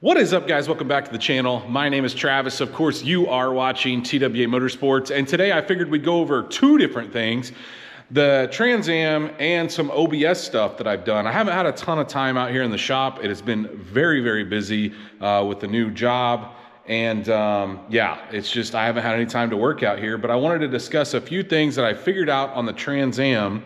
What is up, guys? Welcome back to the channel. My name is Travis. Of course, you are watching TWA Motorsports, and today I figured we'd go over two different things: the Trans Am and some OBS stuff that I've done. I haven't had a ton of time out here in the shop. It has been very, very busy with the new job, and yeah, it's just I haven't had any time to work out here, but I wanted to discuss a few things that I figured out on the Trans Am.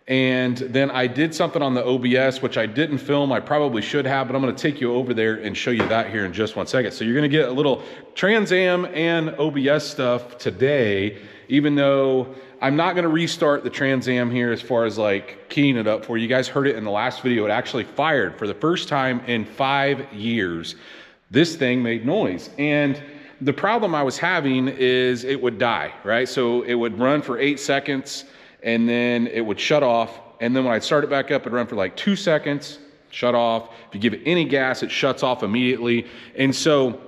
And then I did something on the OBS, which I didn't film. I probably should have, but I'm going to take you over there and show you that here in just 1 second. So you're going to get a little Trans Am and OBS stuff today, even though I'm not going to restart the Trans Am here as far as like keying it up for you. You guys heard it in the last video. It actually fired for the first time in 5 years. This thing made noise. And the problem I was having is it would die, right? So it would run for 8 seconds. And then it would shut off. And then when I'd start it back up, it'd run for like 2 seconds, shut off. If you give it any gas, it shuts off immediately. And so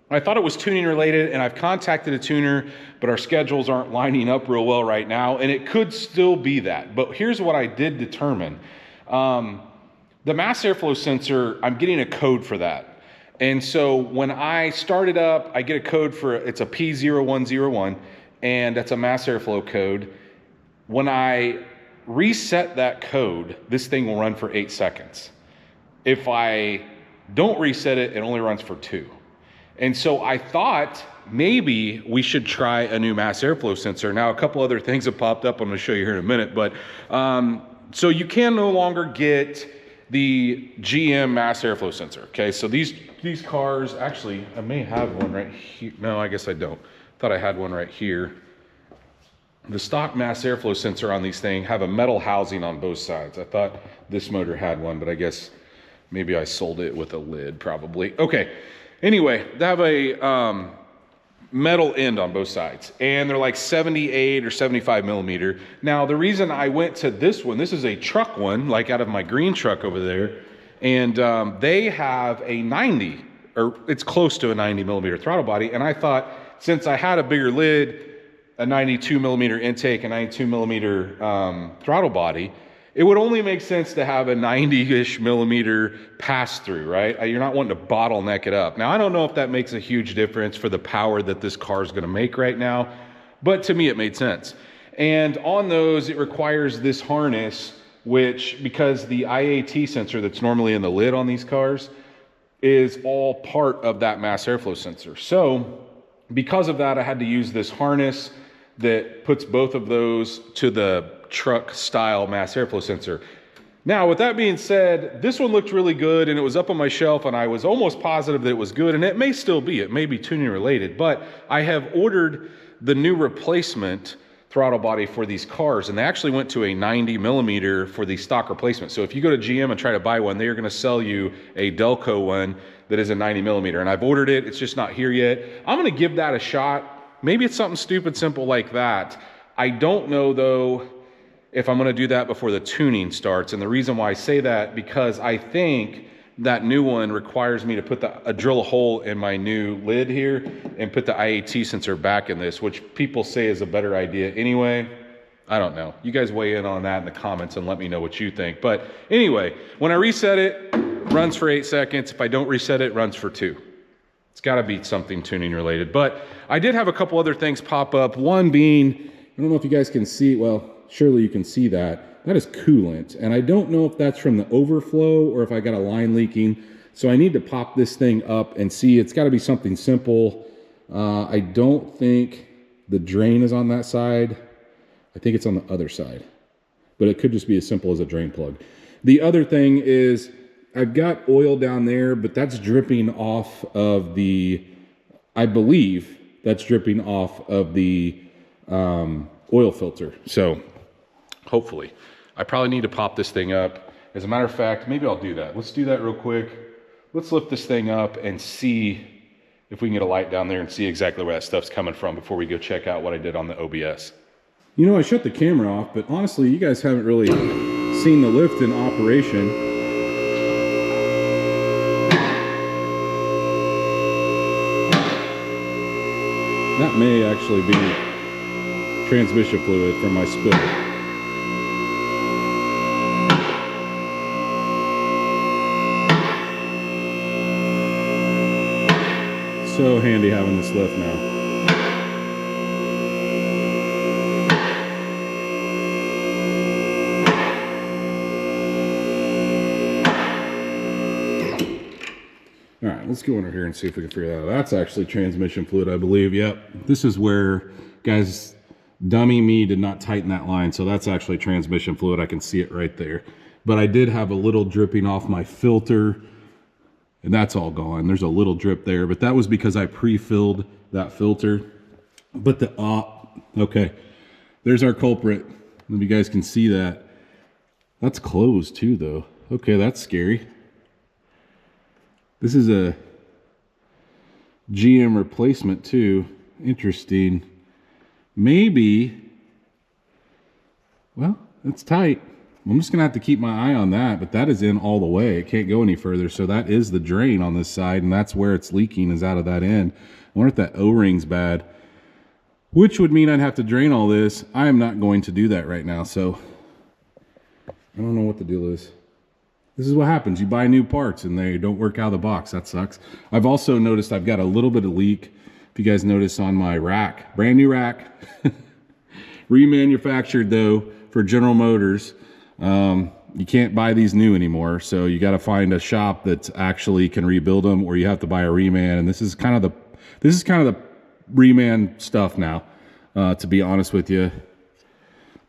I thought it was tuning related, and I've contacted a tuner, but our schedules aren't lining up real well right now. And it could still be that. But here's what I did determine. The mass airflow sensor, I'm getting a code for that. And so when I start it up, I get a code for, it's a P0101, and that's a mass airflow code. When I reset that code, this thing will run for 8 seconds. If I don't reset it, it only runs for 2. And so I thought maybe we should try a new mass airflow sensor. Now, a couple other things have popped up I'm going to show you here in a minute. But so you can no longer get the GM mass airflow sensor. Okay, so these cars, actually, I may have one right here. No, I guess I don't. Thought I had one right here. The stock mass airflow sensor on these things have a metal housing on both sides. I thought this motor had one, but I guess maybe I sold it with a lid probably. Okay, anyway, they have a metal end on both sides, and they're like 78 or 75 millimeter. Now, the reason I went to this one, this is a truck one, like out of my green truck over there, and they have a 90, or it's close to a 90 millimeter throttle body, and I thought since I had a bigger lid, a 92 millimeter intake, a 92 millimeter throttle body, it would only make sense to have a 90-ish millimeter pass-through, right? You're not wanting to bottleneck it up. Now, I don't know if that makes a huge difference for the power that this car is going to make right now, but to me, it made sense. And on those, it requires this harness, which, because the IAT sensor that's normally in the lid on these cars is all part of that mass airflow sensor. So, because of that, I had to use this harness that puts both of those to the truck style mass airflow sensor. Now, with that being said, this one looked really good, and it was up on my shelf, and I was almost positive that it was good, and it may still be. It may be tuning related, but I have ordered the new replacement throttle body for these cars, and they actually went to a 90 millimeter for the stock replacement. So if you go to GM and try to buy one, they are going to sell you a Delco one that is a 90 millimeter, and I've ordered it. It's just not here yet. I'm going to give that a shot. Maybe it's something stupid simple like that. I don't know, though, if I'm going to do that before the tuning starts. And the reason why I say that, because I think that new one requires me to drill a hole in my new lid here and put the IAT sensor back in this, which people say is a better idea anyway. I don't know. You guys weigh in on that in the comments and let me know what you think. But anyway, when I reset it, it runs for 8 seconds. If I don't reset it, it runs for 2. It's got to be something tuning related. But I did have a couple other things pop up. One being, I don't know if you guys can see, well, surely you can see that. That is coolant. And I don't know if that's from the overflow or if I got a line leaking. So I need to pop this thing up and see. It's got to be something simple. I don't think the drain is on that side. I think it's on the other side. But it could just be as simple as a drain plug. The other thing is, I've got oil down there, but that's dripping off of the, I believe that's dripping off of the oil filter. So hopefully, I probably need to pop this thing up. As a matter of fact, maybe I'll do that. Let's do that real quick. Let's lift this thing up and see if we can get a light down there and see exactly where that stuff's coming from before we go check out what I did on the OBS. You know, I shut the camera off, but honestly, you guys haven't really seen the lift in operation. That may actually be transmission fluid from my spill. So handy having this lift now. All right, let's go under here and see if we can figure that out. That's actually transmission fluid, I believe. Yep, this is where, guys, dummy me did not tighten that line, so that's actually transmission fluid. I can see it right there. But I did have a little dripping off my filter, and that's all gone. There's a little drip there, but that was because I pre-filled that filter. But the, okay, there's our culprit. If you guys can see that. That's closed too, though. Okay, that's scary. This is a GM replacement too. Interesting. Maybe, well, it's tight. I'm just gonna have to keep my eye on that, but that is in all the way. It can't go any further. So that is the drain on this side, and that's where it's leaking, is out of that end. I wonder if that O-ring's bad, which would mean I'd have to drain all this. I am not going to do that right now, so I don't know what the deal is. This is what happens. You buy new parts and they don't work out of the box. That sucks. I've also noticed I've got a little bit of leak. If you guys notice on my rack, brand new rack, remanufactured though for General Motors. You can't buy these new anymore. So you got to find a shop that actually can rebuild them, or you have to buy a reman. And this is kind of the reman stuff now, to be honest with you.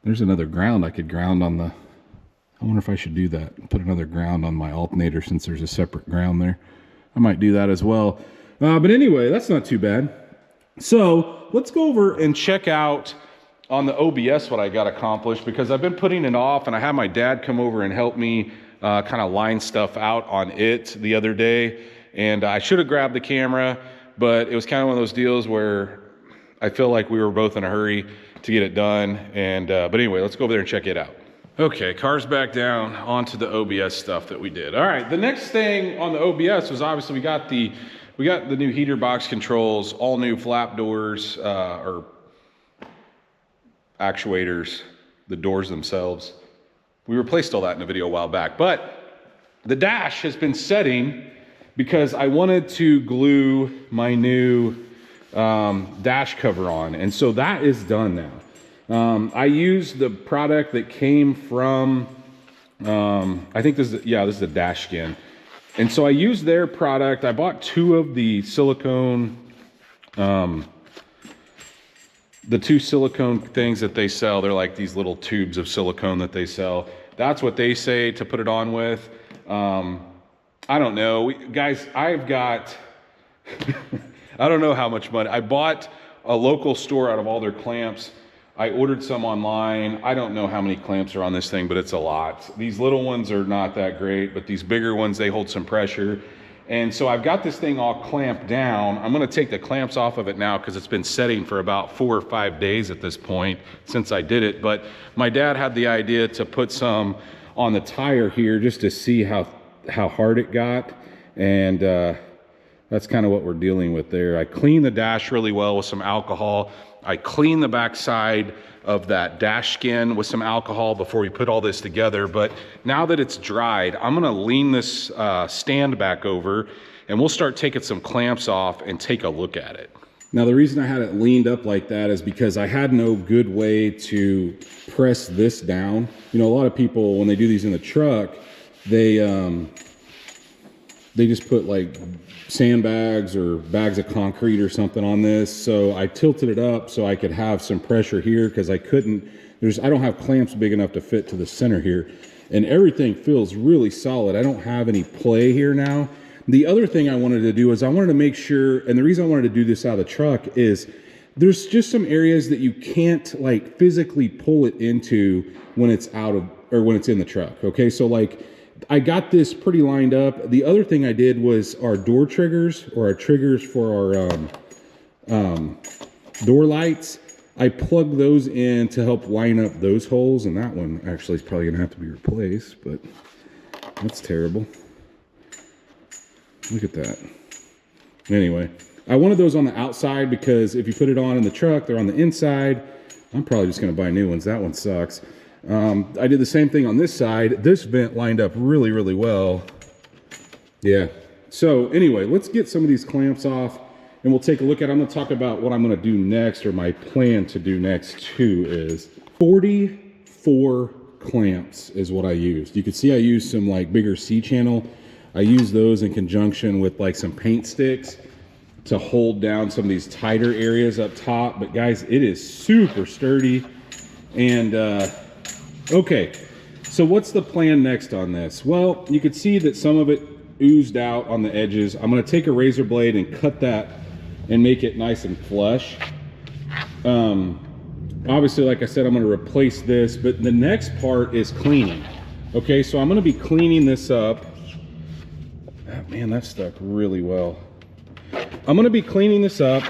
There's another ground I could ground on the, I wonder if I should do that. Put another ground on my alternator since there's a separate ground there. I might do that as well. But anyway, that's not too bad. So let's go over and check out on the OBS what I got accomplished, because I've been putting it off, and I had my dad come over and help me kind of line stuff out on it the other day. And I should have grabbed the camera, but it was kind of one of those deals where I feel like we were both in a hurry to get it done. And but anyway, let's go over there and check it out. Okay, car's back down onto the OBS stuff that we did. All right, the next thing on the OBS was obviously we got the new heater box controls, all new flap doors, or actuators, the doors themselves. We replaced all that in a video a while back, but the dash has been setting because I wanted to glue my new dash cover on, and so that is done now. I used the product that came from, I think this is a dashskin. And so I used their product. I bought 2 of the silicone, the 2 silicone things that they sell. They're like these little tubes of silicone that they sell. That's what they say to put it on with. I don't know. Guys, I've got, I don't know how much money. I bought a local store out of all their clamps. I ordered some online. I don't know how many clamps are on this thing, but it's a lot. These little ones are not that great, but these bigger ones, they hold some pressure. And so I've got this thing all clamped down. I'm gonna take the clamps off of it now because it's been setting for about 4 or 5 days at this point since I did it. But my dad had the idea to put some on the tire here just to see how hard it got. And that's kind of what we're dealing with there. I cleaned the dash really well with some alcohol. I cleaned the back side of that dash skin with some alcohol before we put all this together. But now that it's dried, I'm gonna lean this stand back over and we'll start taking some clamps off and take a look at it. Now the reason I had it leaned up like that is because I had no good way to press this down. You know, a lot of people, when they do these in the truck, they just put like sandbags or bags of concrete or something on this. So I tilted it up so I could have some pressure here because I couldn't, I don't have clamps big enough to fit to the center here. And everything feels really solid. I don't have any play here now. The other thing I wanted to do is I wanted to make sure, and the reason I wanted to do this out of the truck is there's just some areas that you can't like physically pull it into when it's out of, or when it's in the truck. Okay, so like, I got this pretty lined up. The other thing I did was our door triggers, or our triggers for our door lights. I plugged those in to help line up those holes, and that one actually is probably gonna have to be replaced, but that's terrible. Look at that. Anyway, I wanted those on the outside because if you put it on in the truck, they're on the inside. I'm probably just gonna buy new ones. That one sucks. I did the same thing on this side. This vent lined up really, really well. Yeah. So anyway, let's get some of these clamps off and we'll take a look at it. I'm gonna talk about what I'm gonna do next, or my plan to do next too, is 44 clamps is what I used. You can see I used some like bigger C-channel. I use those in conjunction with like some paint sticks to hold down some of these tighter areas up top. But guys, it is super sturdy. And okay, so what's the plan next on this? Well, you can see that some of it oozed out on the edges. I'm gonna take a razor blade and cut that and make it nice and flush. Obviously, like I said, I'm gonna replace this, but the next part is cleaning. Okay, so I'm gonna be cleaning this up. Oh, man, that stuck really well. I'm gonna be cleaning this up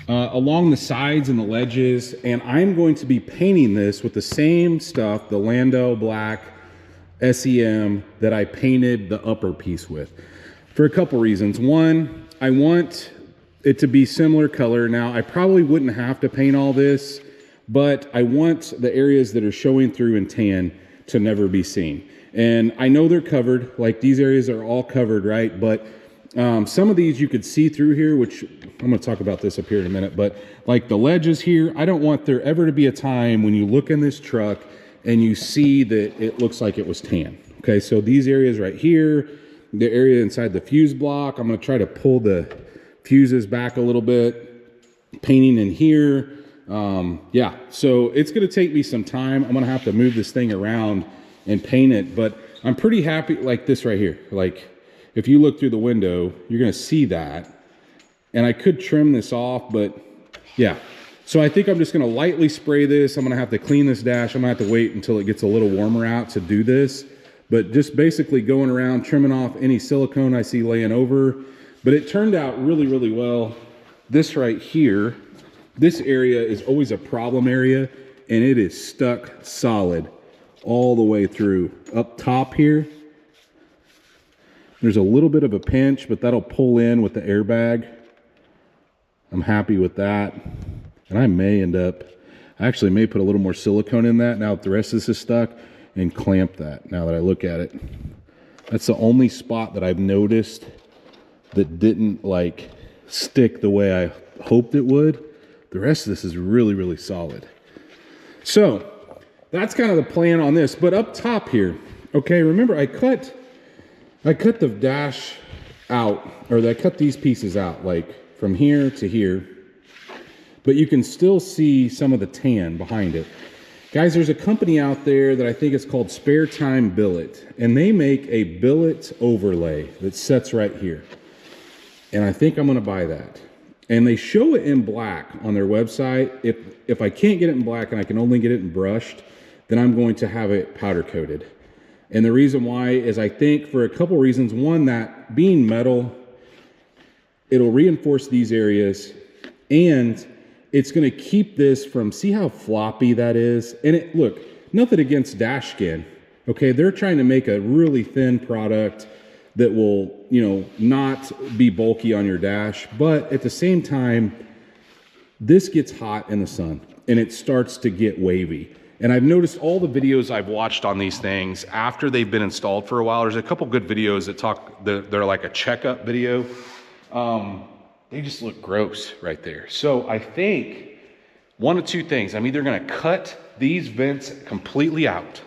along the sides and the ledges, and I'm going to be painting this with the same stuff, the Lando Black SEM, that I painted the upper piece with, for a couple reasons. One, I want it to be similar color. Now, I probably wouldn't have to paint all this, but I want the areas that are showing through in tan to never be seen. And I know they're covered, like these areas are all covered, right? But some of these you could see through here, which I'm gonna talk about this up here in a minute, but like the ledges here, I don't want there ever to be a time when you look in this truck and you see that it looks like it was tan. Okay, so these areas right here, the area inside the fuse block, I'm gonna try to pull the fuses back a little bit, painting in here. Yeah, so it's gonna take me some time. I'm gonna have to move this thing around and paint it, but I'm pretty happy. Like this right here, like if you look through the window, you're gonna see that. And I could trim this off, but yeah. So I think I'm just gonna lightly spray this. I'm gonna have to clean this dash. I'm gonna have to wait until it gets a little warmer out to do this. But just basically going around, trimming off any silicone I see laying over. But it turned out really, really well. This right here, this area is always a problem area, and it is stuck solid all the way through. Up top here, there's a little bit of a pinch, but that'll pull in with the airbag. I'm happy with that. And I may end up, I actually may put a little more silicone in that now that the rest of this is stuck, and clamp that now that I look at it. That's the only spot that I've noticed that didn't like stick the way I hoped it would. The rest of this is really, really solid. So that's kind of the plan on this. But up top here, okay, remember I cut the dash out, or I cut these pieces out, like from here to here, but you can still see some of the tan behind it. Guys, there's a company out there that I think is called Spare Time Billet, and they make a billet overlay that sets right here. And I think I'm gonna buy that. And they show it in black on their website. If I can't get it in black and I can only get it in brushed, then I'm going to have it powder coated. And the reason why is I think for a couple reasons. One, that being metal, it'll reinforce these areas, and it's gonna keep this from, see how floppy that is? And it, look, nothing against dashskin, okay? They're trying to make a really thin product that will, you know, not be bulky on your dash, but at the same time, this gets hot in the sun and it starts to get wavy. And I've noticed all the videos I've watched on these things after they've been installed for a while, there's a couple good videos that talk, they're like a checkup video. They just look gross right there. So I think one of two things. I'm either gonna cut these vents completely out.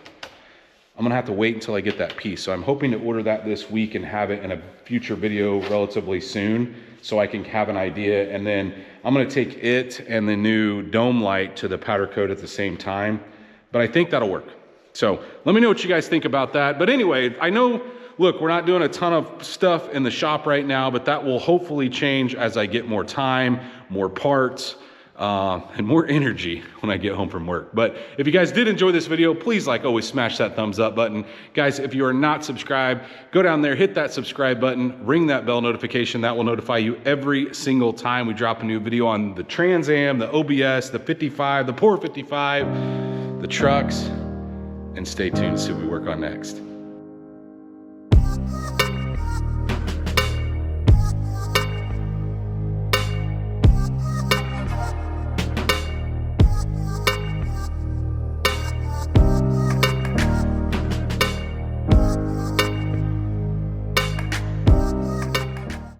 I'm gonna have to wait until I get that piece. So I'm hoping to order that this week and have it in a future video relatively soon so I can have an idea. And then I'm gonna take it and the new dome light to the powder coat at the same time. But I think that'll work. So let me know what you guys think about that. But anyway, I know, look, we're not doing a ton of stuff in the shop right now, but that will hopefully change as I get more time, more parts, and more energy when I get home from work. But if you guys did enjoy this video, please, like always, smash that thumbs up button. Guys, if you are not subscribed, go down there, hit that subscribe button, ring that bell notification. That will notify you every single time we drop a new video on the Trans Am, the OBS, the 55, the Poor 55, the trucks, and stay tuned to see what we work on next.